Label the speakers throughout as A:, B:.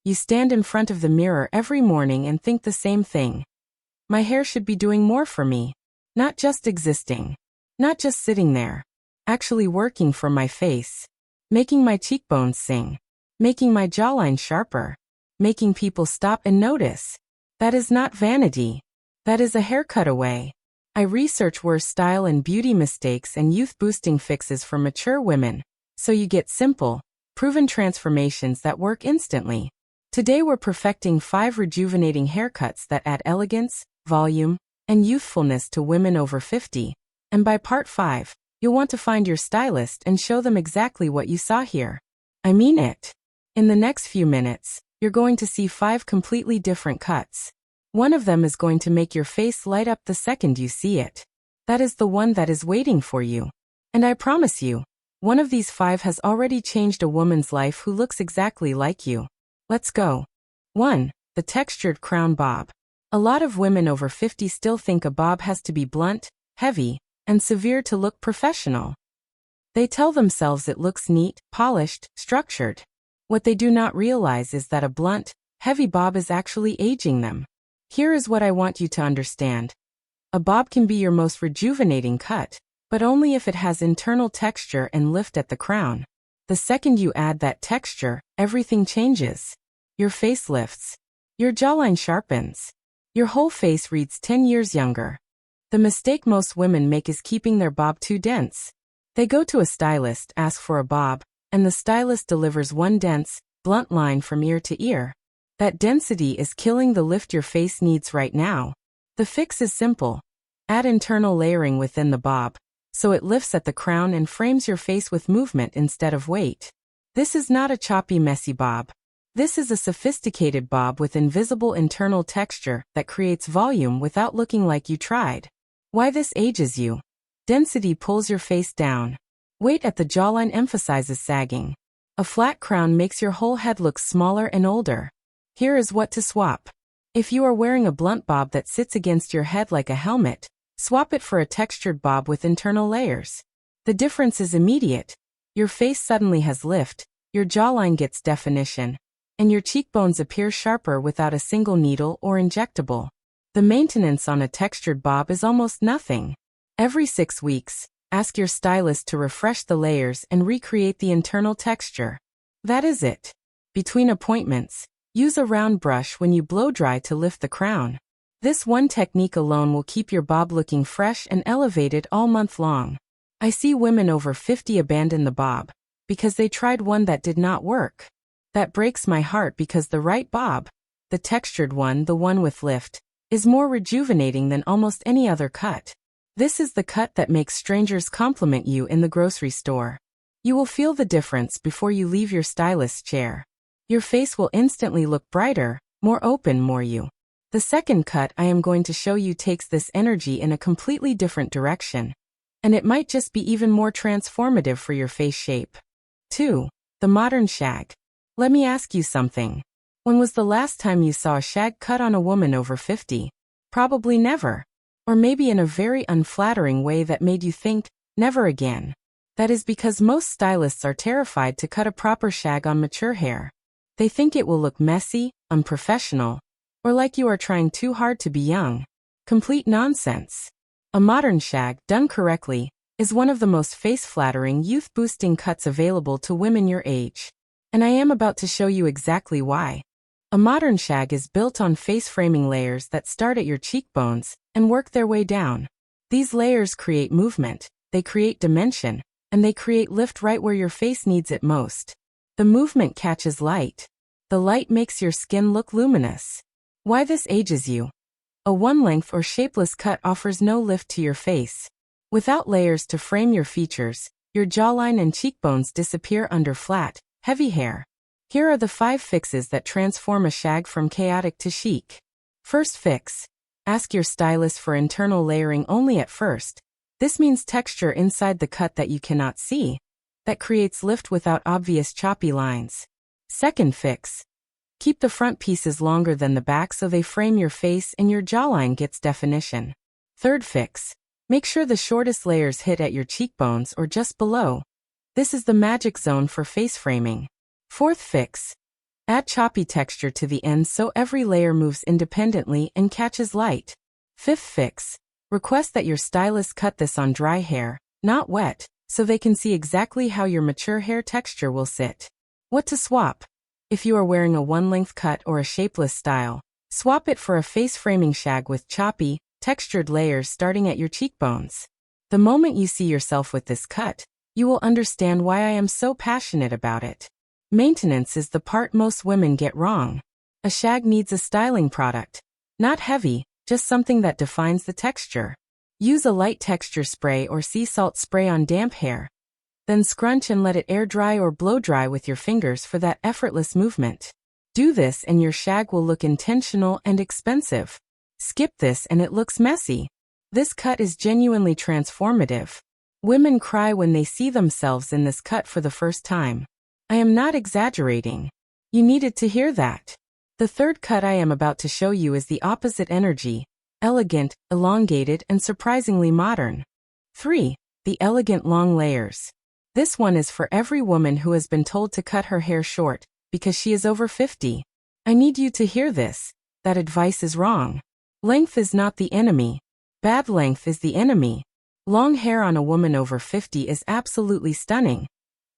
A: You stand in front of the mirror every morning and think the same thing. My hair should be doing more for me. Not just existing. Not just sitting there. Actually working for my face. Making my cheekbones sing. Making my jawline sharper. Making people stop and notice. That is not vanity. That is a haircut away. I research worse style and beauty mistakes and youth-boosting fixes for mature women, so you get simple, proven transformations that work instantly. Today we're perfecting 5 rejuvenating haircuts that add elegance, volume, and youthfulness to women over 50, and by part 5, you'll want to find your stylist and show them exactly what you saw here. I mean it. In the next few minutes, you're going to see 5 completely different cuts. One of them is going to make your face light up the second you see it. That is the one that is waiting for you. And I promise you, one of these 5 has already changed a woman's life who looks exactly like you. Let's go. 1. The textured crown bob. A lot of women over 50 still think a bob has to be blunt, heavy, and severe to look professional. They tell themselves it looks neat, polished, structured. What they do not realize is that a blunt, heavy bob is actually aging them. Here is what I want you to understand. A bob can be your most rejuvenating cut, but only if it has internal texture and lift at the crown. The second you add that texture, everything changes. Your face lifts. Your jawline sharpens. Your whole face reads 10 years younger. The mistake most women make is keeping their bob too dense. They go to a stylist, ask for a bob, and the stylist delivers one dense, blunt line from ear to ear. That density is killing the lift your face needs right now. The fix is simple. Add internal layering within the bob, so it lifts at the crown and frames your face with movement instead of weight. This is not a choppy, messy bob. This is a sophisticated bob with invisible internal texture that creates volume without looking like you tried. Why this ages you? Density pulls your face down. Weight at the jawline emphasizes sagging. A flat crown makes your whole head look smaller and older. Here is what to swap. If you are wearing a blunt bob that sits against your head like a helmet, swap it for a textured bob with internal layers. The difference is immediate. Your face suddenly has lift, your jawline gets definition, and your cheekbones appear sharper without a single needle or injectable. The maintenance on a textured bob is almost nothing. Every 6 weeks, ask your stylist to refresh the layers and recreate the internal texture. That is it. Between appointments, use a round brush when you blow dry to lift the crown. This one technique alone will keep your bob looking fresh and elevated all month long. I see women over 50 abandon the bob because they tried one that did not work. That breaks my heart because the right bob, the textured one, the one with lift, is more rejuvenating than almost any other cut. This is the cut that makes strangers compliment you in the grocery store. You will feel the difference before you leave your stylist's chair. Your face will instantly look brighter, more open, more you. The second cut I am going to show you takes this energy in a completely different direction. And it might just be even more transformative for your face shape. 2. The Modern Shag. Let me ask you something. When was the last time you saw a shag cut on a woman over 50? Probably never. Or maybe in a very unflattering way that made you think, never again. That is because most stylists are terrified to cut a proper shag on mature hair. They think it will look messy, unprofessional, or like you are trying too hard to be young. Complete nonsense. A modern shag, done correctly, is one of the most face-flattering, youth-boosting cuts available to women your age. And I am about to show you exactly why. A modern shag is built on face-framing layers that start at your cheekbones and work their way down. These layers create movement, they create dimension, and they create lift right where your face needs it most. The movement catches light. The light makes your skin look luminous. Why this ages you? A one-length or shapeless cut offers no lift to your face. Without layers to frame your features, your jawline and cheekbones disappear under flat, heavy hair. Here are the 5 fixes that transform a shag from chaotic to chic. First fix. Ask your stylist for internal layering only at first. This means texture inside the cut that you cannot see. That creates lift without obvious choppy lines. Second fix. Keep the front pieces longer than the back so they frame your face and your jawline gets definition. Third fix. Make sure the shortest layers hit at your cheekbones or just below. This is the magic zone for face framing. Fourth fix. Add choppy texture to the ends so every layer moves independently and catches light. Fifth fix. Request that your stylist cut this on dry hair, not wet, so they can see exactly how your mature hair texture will sit. What to swap? If you are wearing a one-length cut or a shapeless style, swap it for a face-framing shag with choppy, textured layers starting at your cheekbones. The moment you see yourself with this cut, you will understand why I am so passionate about it. Maintenance is the part most women get wrong. A shag needs a styling product. Not heavy, just something that defines the texture. Use a light texture spray or sea salt spray on damp hair. Then scrunch and let it air dry or blow dry with your fingers for that effortless movement. Do this and your shag will look intentional and expensive. Skip this and it looks messy. This cut is genuinely transformative. Women cry when they see themselves in this cut for the first time. I am not exaggerating. You needed to hear that. The third cut I am about to show you is the opposite energy, elegant, elongated, and surprisingly modern. 3. The elegant long layers. This one is for every woman who has been told to cut her hair short because she is over 50. I need you to hear this. That advice is wrong. Length is not the enemy. Bad length is the enemy. Long hair on a woman over 50 is absolutely stunning.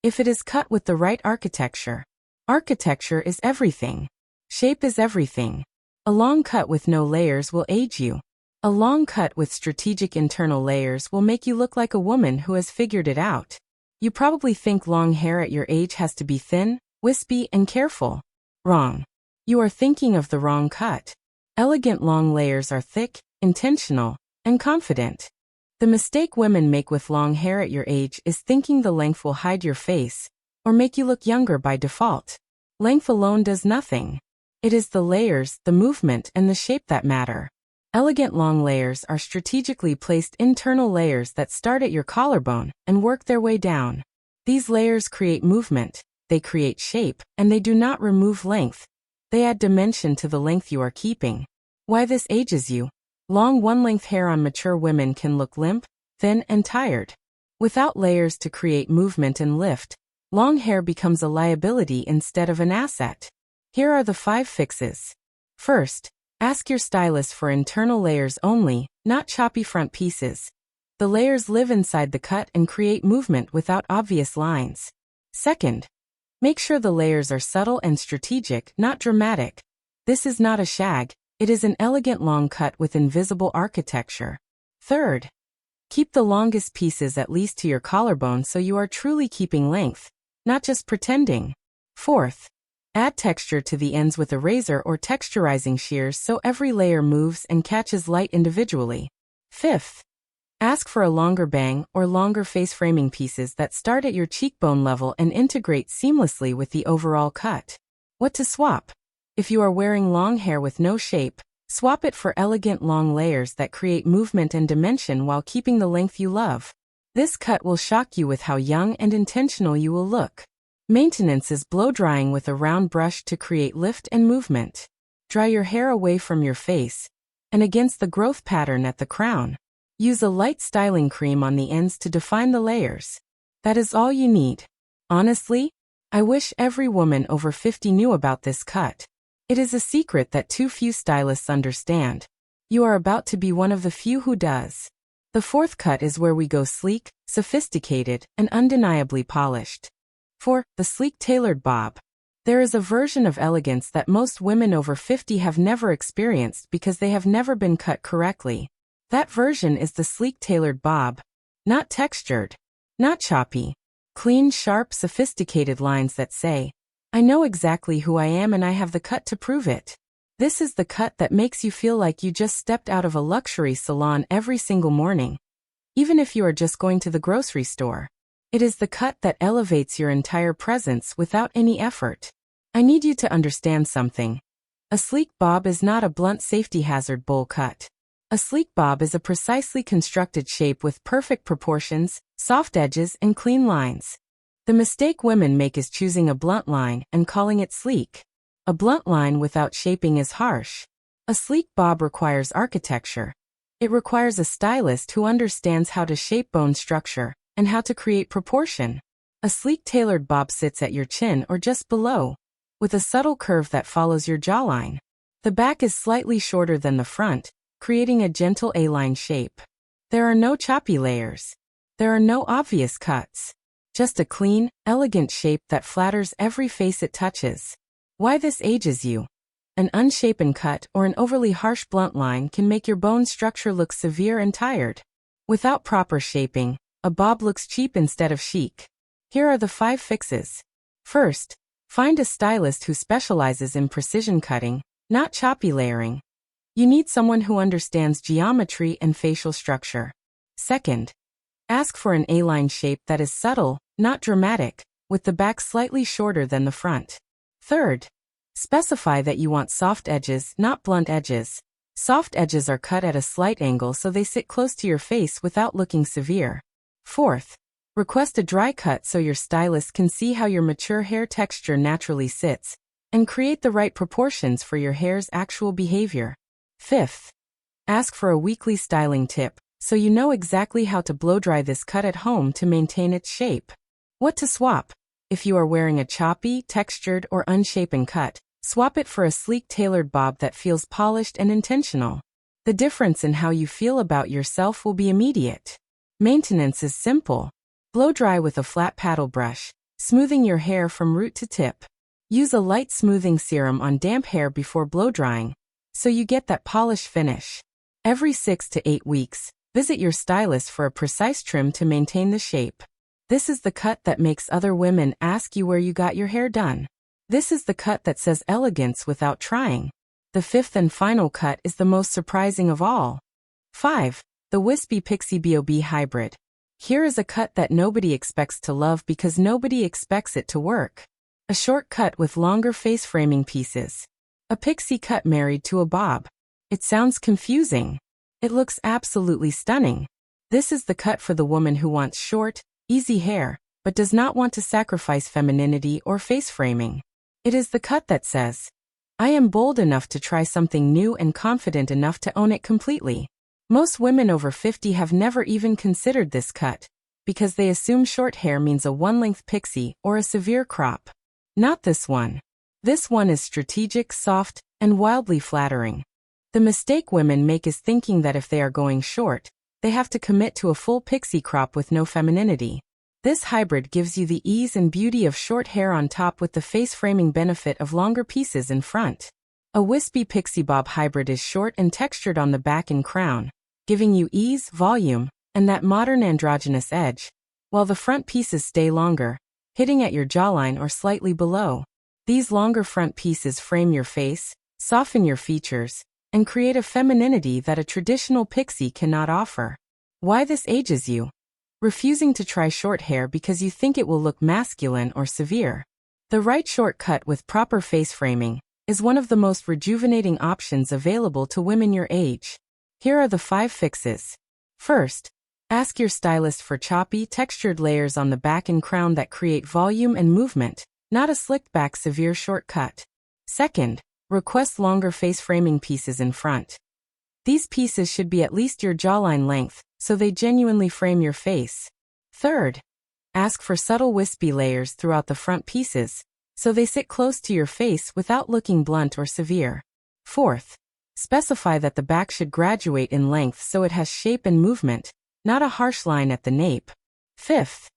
A: If it is cut with the right architecture. Architecture is everything. Shape is everything. A long cut with no layers will age you. A long cut with strategic internal layers will make you look like a woman who has figured it out. You probably think long hair at your age has to be thin, wispy, and careful. Wrong. You are thinking of the wrong cut. Elegant long layers are thick, intentional, and confident. The mistake women make with long hair at your age is thinking the length will hide your face or make you look younger by default. Length alone does nothing. It is the layers, the movement, and the shape that matter. Elegant long layers are strategically placed internal layers that start at your collarbone and work their way down. These layers create movement, they create shape, and they do not remove length. They add dimension to the length you are keeping. Why this ages you? Long one-length hair on mature women can look limp, thin, and tired. Without layers to create movement and lift, long hair becomes a liability instead of an asset. Here are the 5 fixes. First, ask your stylist for internal layers only, not choppy front pieces. The layers live inside the cut and create movement without obvious lines. Second, make sure the layers are subtle and strategic, not dramatic. This is not a shag, it is an elegant long cut with invisible architecture. Third, keep the longest pieces at least to your collarbone so you are truly keeping length, not just pretending. Fourth, add texture to the ends with a razor or texturizing shears so every layer moves and catches light individually. Fifth, ask for a longer bang or longer face framing pieces that start at your cheekbone level and integrate seamlessly with the overall cut. What to swap? If you are wearing long hair with no shape, swap it for elegant long layers that create movement and dimension while keeping the length you love. This cut will shock you with how young and intentional you will look. Maintenance is blow drying with a round brush to create lift and movement. Dry your hair away from your face and against the growth pattern at the crown. Use a light styling cream on the ends to define the layers. That is all you need. Honestly, I wish every woman over 50 knew about this cut. It is a secret that too few stylists understand. You are about to be one of the few who does. The fourth cut is where we go sleek, sophisticated, and undeniably polished. 4. The sleek tailored bob. There is a version of elegance that most women over 50 have never experienced because they have never been cut correctly. That version is the sleek tailored bob. Not textured. Not choppy. Clean, sharp, sophisticated lines that say, I know exactly who I am and I have the cut to prove it. This is the cut that makes you feel like you just stepped out of a luxury salon every single morning. Even if you are just going to the grocery store. It is the cut that elevates your entire presence without any effort. I need you to understand something. A sleek bob is not a blunt safety hazard bowl cut. A sleek bob is a precisely constructed shape with perfect proportions, soft edges, and clean lines. The mistake women make is choosing a blunt line and calling it sleek. A blunt line without shaping is harsh. A sleek bob requires architecture. It requires a stylist who understands how to shape bone structure and how to create proportion. A sleek tailored bob sits at your chin or just below. with a subtle curve that follows your jawline. The back is slightly shorter than the front, creating a gentle A-line shape. There are no choppy layers. There are no obvious cuts. Just a clean, elegant shape that flatters every face it touches. Why this ages you? An unshapen cut or an overly harsh blunt line can make your bone structure look severe and tired. Without proper shaping, a bob looks cheap instead of chic. Here are the 5 fixes. First, find a stylist who specializes in precision cutting, not choppy layering. You need someone who understands geometry and facial structure. Second, ask for an A-line shape that is subtle, not dramatic, with the back slightly shorter than the front. Third, specify that you want soft edges, not blunt edges. Soft edges are cut at a slight angle so they sit close to your face without looking severe. Fourth, request a dry cut so your stylist can see how your mature hair texture naturally sits, and create the right proportions for your hair's actual behavior. Fifth, ask for a weekly styling tip, so you know exactly how to blow-dry this cut at home to maintain its shape. What to swap? If you are wearing a choppy, textured, or unshapen cut, swap it for a sleek tailored bob that feels polished and intentional. The difference in how you feel about yourself will be immediate. Maintenance is simple. Blow-dry with a flat paddle brush, smoothing your hair from root to tip. Use a light smoothing serum on damp hair before blow-drying, so you get that polished finish. Every 6 to 8 weeks, visit your stylist for a precise trim to maintain the shape. This is the cut that makes other women ask you where you got your hair done. This is the cut that says elegance without trying. The 5th and final cut is the most surprising of all. 5. The Wispy Pixie-Bob Hybrid. Here is a cut that nobody expects to love because nobody expects it to work. A short cut with longer face framing pieces. A pixie cut married to a bob. It sounds confusing. It looks absolutely stunning. This is the cut for the woman who wants short, easy hair, but does not want to sacrifice femininity or face framing. It is the cut that says, I am bold enough to try something new and confident enough to own it completely. Most women over 50 have never even considered this cut, because they assume short hair means a one-length pixie or a severe crop. Not this one. This one is strategic, soft, and wildly flattering. The mistake women make is thinking that if they are going short, they have to commit to a full pixie crop with no femininity. This hybrid gives you the ease and beauty of short hair on top with the face framing benefit of longer pieces in front. A Wispy Pixie-Bob Hybrid is short and textured on the back and crown, giving you ease, volume, and that modern androgynous edge, while the front pieces stay longer, hitting at your jawline or slightly below. These longer front pieces frame your face, soften your features, and create a femininity that a traditional pixie cannot offer. Why this ages you? Refusing to try short hair because you think it will look masculine or severe. The right short cut with proper face framing is one of the most rejuvenating options available to women your age. Here are the 5 fixes. First, ask your stylist for choppy, textured layers on the back and crown that create volume and movement, not a slicked back severe short cut. Second, request longer face framing pieces in front. These pieces should be at least your jawline length, so they genuinely frame your face. Third, ask for subtle wispy layers throughout the front pieces, so they sit close to your face without looking blunt or severe. Fourth, specify that the back should graduate in length so it has shape and movement, not a harsh line at the nape. Fifth,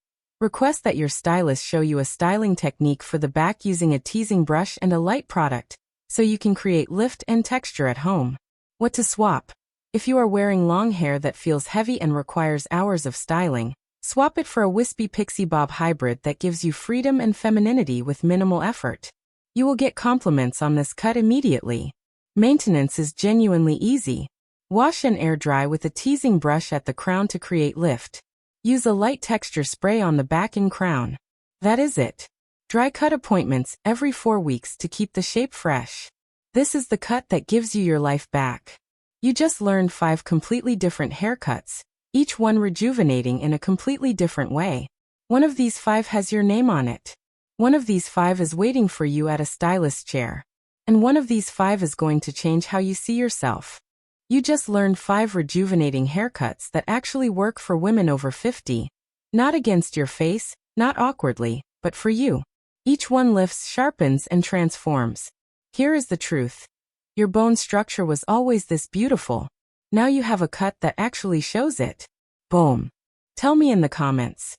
A: request that your stylist show you a styling technique for the back using a teasing brush and a light product, so you can create lift and texture at home. What to swap? If you are wearing long hair that feels heavy and requires hours of styling, swap it for a Wispy Pixie-Bob Hybrid that gives you freedom and femininity with minimal effort. You will get compliments on this cut immediately. Maintenance is genuinely easy. Wash and air dry with a teasing brush at the crown to create lift. Use a light texture spray on the back and crown. That is it. Dry cut appointments every 4 weeks to keep the shape fresh. This is the cut that gives you your life back. You just learned 5 completely different haircuts, each one rejuvenating in a completely different way. One of these 5 has your name on it. One of these 5 is waiting for you at a stylist's chair. And one of these 5 is going to change how you see yourself. You just learned 5 rejuvenating haircuts that actually work for women over 50. Not against your face, not awkwardly, but for you. Each one lifts, sharpens, and transforms. Here is the truth. Your bone structure was always this beautiful. Now you have a cut that actually shows it. Boom. Tell me in the comments.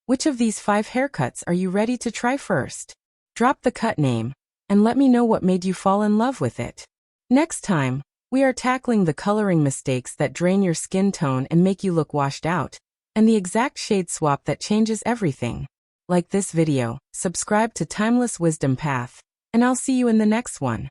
A: Which of these 5 haircuts are you ready to try first? Drop the cut name, and let me know what made you fall in love with it. Next time, we are tackling the coloring mistakes that drain your skin tone and make you look washed out, and the exact shade swap that changes everything. Like this video, subscribe to Timeless Wisdom Path, and I'll see you in the next one.